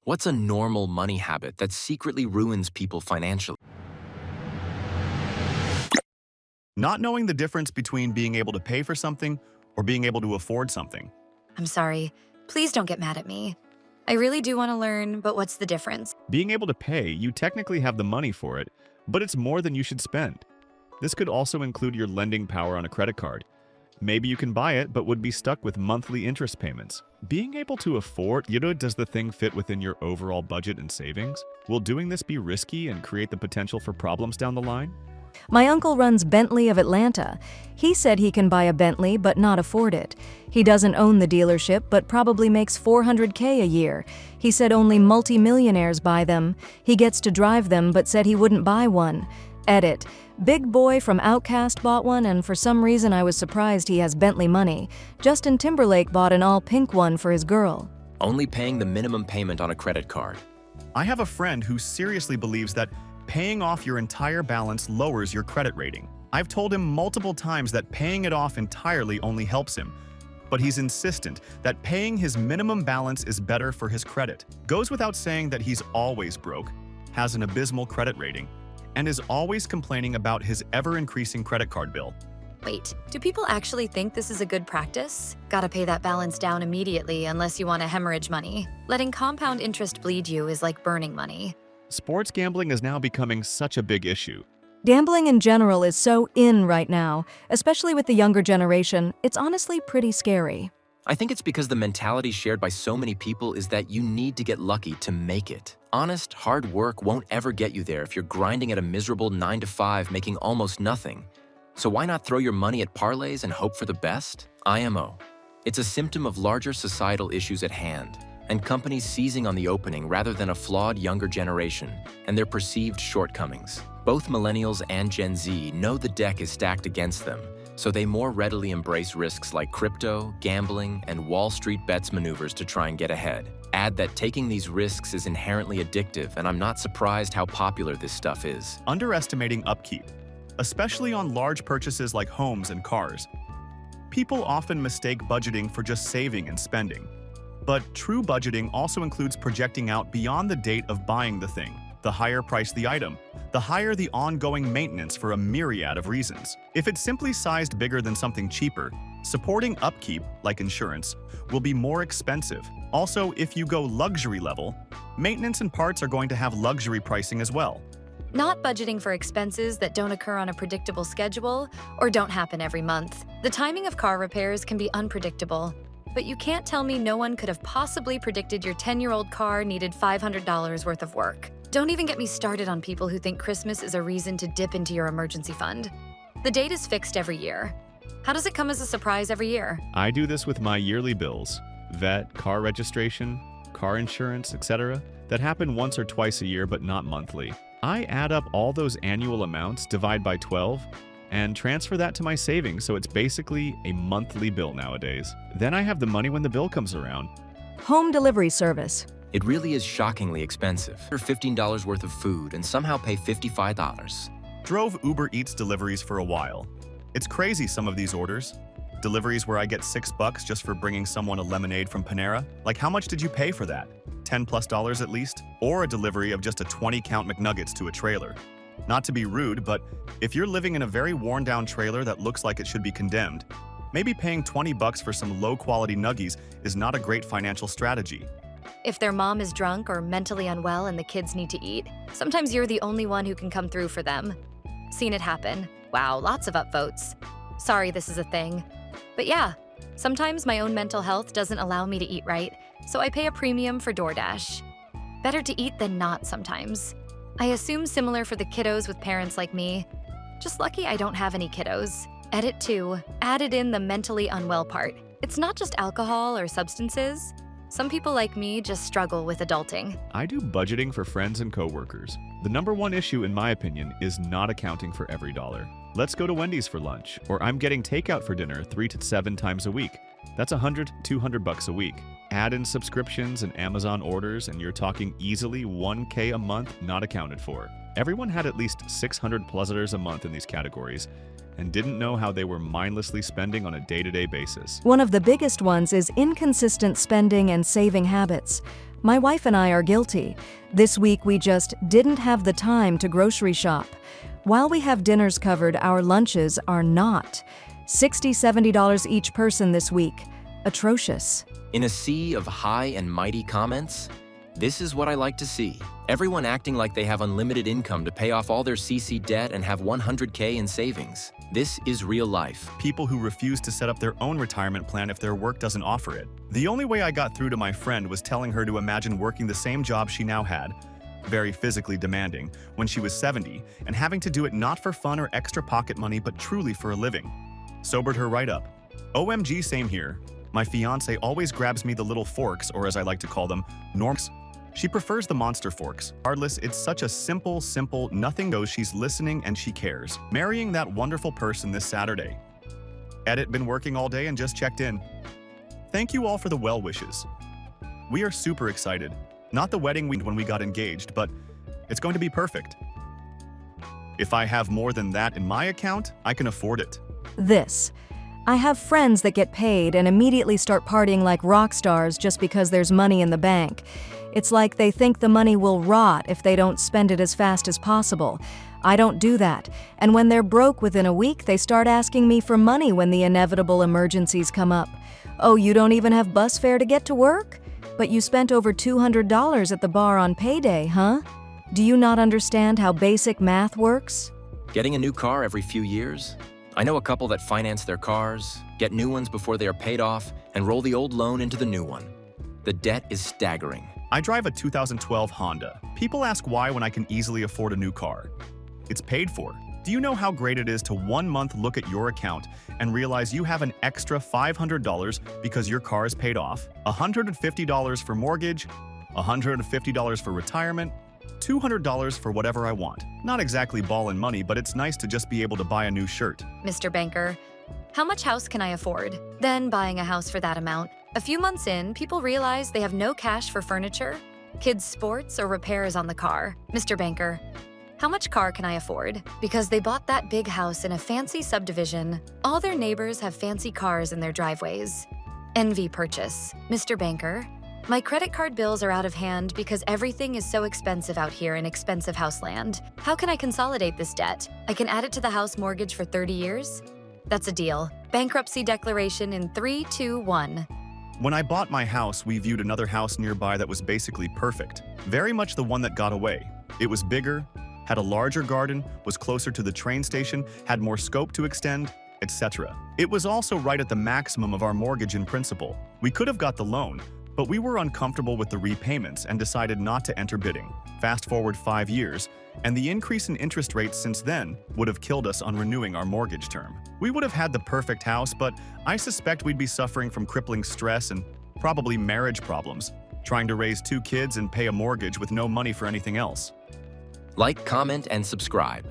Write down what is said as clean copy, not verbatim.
What's a normal money habit that secretly ruins people financially? Not knowing the difference between being able to pay for something or being able to afford something. I'm sorry. Please don't get mad at me. I really do want to learn, but what's the difference? Being able to pay, you technically have the money for it, but it's more than you should spend. This could also include your lending power on a credit card. Maybe you can buy it, but would be stuck with monthly interest payments. Being able to afford, does the thing fit within your overall budget and savings? Will doing this be risky and create the potential for problems down the line? My uncle runs Bentley of Atlanta. He said he can buy a Bentley but not afford it. He doesn't own the dealership but probably makes $400K a year. He said only multimillionaires buy them. He gets to drive them but said he wouldn't buy one. Edit. Big Boy from Outkast bought one, and for some reason I was surprised he has Bentley money. Justin Timberlake bought an all-pink one for his girl. Only paying the minimum payment on a credit card. I have a friend who seriously believes that paying off your entire balance lowers your credit rating. I've told him multiple times that paying it off entirely only helps him, but he's insistent that paying his minimum balance is better for his credit. Goes without saying that he's always broke, has an abysmal credit rating, and is always complaining about his ever-increasing credit card bill. Wait, do people actually think this is a good practice? Gotta pay that balance down immediately unless you want to hemorrhage money. Letting compound interest bleed you is like burning money. Sports gambling is now becoming such a big issue. Gambling in general is so in right now, especially with the younger generation. It's honestly pretty scary. I think it's because the mentality shared by so many people is that you need to get lucky to make it. Honest, hard work won't ever get you there if you're grinding at a miserable 9-to-5 making almost nothing. So why not throw your money at parlays and hope for the best? IMO. It's a symptom of larger societal issues at hand, and companies seizing on the opening rather than a flawed younger generation and their perceived shortcomings. Both millennials and Gen Z know the deck is stacked against them, so they more readily embrace risks like crypto, gambling, and Wall Street bets maneuvers to try and get ahead. Add that taking these risks is inherently addictive, and I'm not surprised how popular this stuff is. Underestimating upkeep, especially on large purchases like homes and cars. People often mistake budgeting for just saving and spending. But true budgeting also includes projecting out beyond the date of buying the thing. The higher price the item, the higher the ongoing maintenance for a myriad of reasons. If it's simply sized bigger than something cheaper, supporting upkeep, like insurance, will be more expensive. Also, if you go luxury level, maintenance and parts are going to have luxury pricing as well. Not budgeting for expenses that don't occur on a predictable schedule or don't happen every month. The timing of car repairs can be unpredictable. But you can't tell me no one could have possibly predicted your 10-year-old car needed $500 worth of work. Don't even get me started on people who think Christmas is a reason to dip into your emergency fund. The date is fixed every year. How does it come as a surprise every year? I do this with my yearly bills, vet, car registration, car insurance, etc., that happen once or twice a year but not monthly. I add up all those annual amounts, divide by 12, and transfer that to my savings, so it's basically a monthly bill nowadays. Then I have the money when the bill comes around. Home delivery service. It really is shockingly expensive. For $15 worth of food and somehow pay $55. Drove Uber Eats deliveries for a while. It's crazy, some of these orders. Deliveries where I get $6 just for bringing someone a lemonade from Panera. Like, how much did you pay for that? $10+ at least? Or a delivery of just a 20-count McNuggets to a trailer. Not to be rude, but if you're living in a very worn-down trailer that looks like it should be condemned, maybe paying $20 for some low-quality nuggies is not a great financial strategy. If their mom is drunk or mentally unwell and the kids need to eat, sometimes you're the only one who can come through for them. Seen it happen. Wow, lots of upvotes. Sorry this is a thing. But yeah, sometimes my own mental health doesn't allow me to eat right, so I pay a premium for DoorDash. Better to eat than not sometimes. I assume similar for the kiddos with parents like me. Just lucky I don't have any kiddos. Edit 2. Added in the mentally unwell part. It's not just alcohol or substances. Some people like me just struggle with adulting. I do budgeting for friends and coworkers. The #1 issue, in my opinion, is not accounting for every dollar. Let's go to Wendy's for lunch, or I'm getting takeout for dinner 3 to 7 times a week. That's $100, $200 a week. Add in subscriptions and Amazon orders, and you're talking easily $1K a month not accounted for. Everyone had at least $600+ a month in these categories, and didn't know how they were mindlessly spending on a day-to-day basis. One of the biggest ones is inconsistent spending and saving habits. My wife and I are guilty. This week we just didn't have the time to grocery shop. While we have dinners covered, our lunches are not. $60–70 each person this week. Atrocious. In a sea of high and mighty comments, this is what I like to see. Everyone acting like they have unlimited income to pay off all their CC debt and have 100K in savings. This is real life. People who refuse to set up their own retirement plan if their work doesn't offer it. The only way I got through to my friend was telling her to imagine working the same job she now had, very physically demanding, when she was 70, and having to do it not for fun or extra pocket money but truly for a living. Sobered her right up. OMG, same here. My fiance always grabs me the little forks, or as I like to call them, norms. She prefers the monster forks. Regardless, it's such a simple, nothing goes. She's listening and she cares. Marrying that wonderful person this Saturday. Edit, been working all day and just checked in. Thank you all for the well wishes. We are super excited. Not the wedding when we got engaged, but it's going to be perfect. If I have more than that in my account, I can afford it. This. I have friends that get paid and immediately start partying like rock stars just because there's money in the bank. It's like they think the money will rot if they don't spend it as fast as possible. I don't do that. And when they're broke within a week, they start asking me for money when the inevitable emergencies come up. Oh, you don't even have bus fare to get to work? But you spent over $200 at the bar on payday, huh? Do you not understand how basic math works? Getting a new car every few years? I know a couple that finance their cars, get new ones before they are paid off, and roll the old loan into the new one. The debt is staggering. I drive a 2012 Honda. People ask why when I can easily afford a new car. It's paid for. Do you know how great it is to 1 month look at your account and realize you have an extra $500 because your car is paid off, $150 for mortgage, $150 for retirement, $200 for whatever I want. Not exactly ballin' money, but it's nice to just be able to buy a new shirt. Mr. Banker, how much house can I afford? Then buying a house for that amount. A few months in, people realize they have no cash for furniture, kids' sports, or repairs on the car. Mr. Banker, how much car can I afford? Because they bought that big house in a fancy subdivision. All their neighbors have fancy cars in their driveways. Envy purchase. Mr. Banker, my credit card bills are out of hand because everything is so expensive out here in expensive house land. How can I consolidate this debt? I can add it to the house mortgage for 30 years? That's a deal. Bankruptcy declaration in 3, 2, 1. When I bought my house, we viewed another house nearby that was basically perfect. Very much the one that got away. It was bigger, had a larger garden, was closer to the train station, had more scope to extend, etc. It was also right at the maximum of our mortgage in principle. We could have got the loan, but we were uncomfortable with the repayments and decided not to enter bidding. Fast forward 5 years, and the increase in interest rates since then would have killed us on renewing our mortgage term. We would have had the perfect house, but I suspect we'd be suffering from crippling stress and probably marriage problems, trying to raise 2 kids and pay a mortgage with no money for anything else. Like, comment, and subscribe.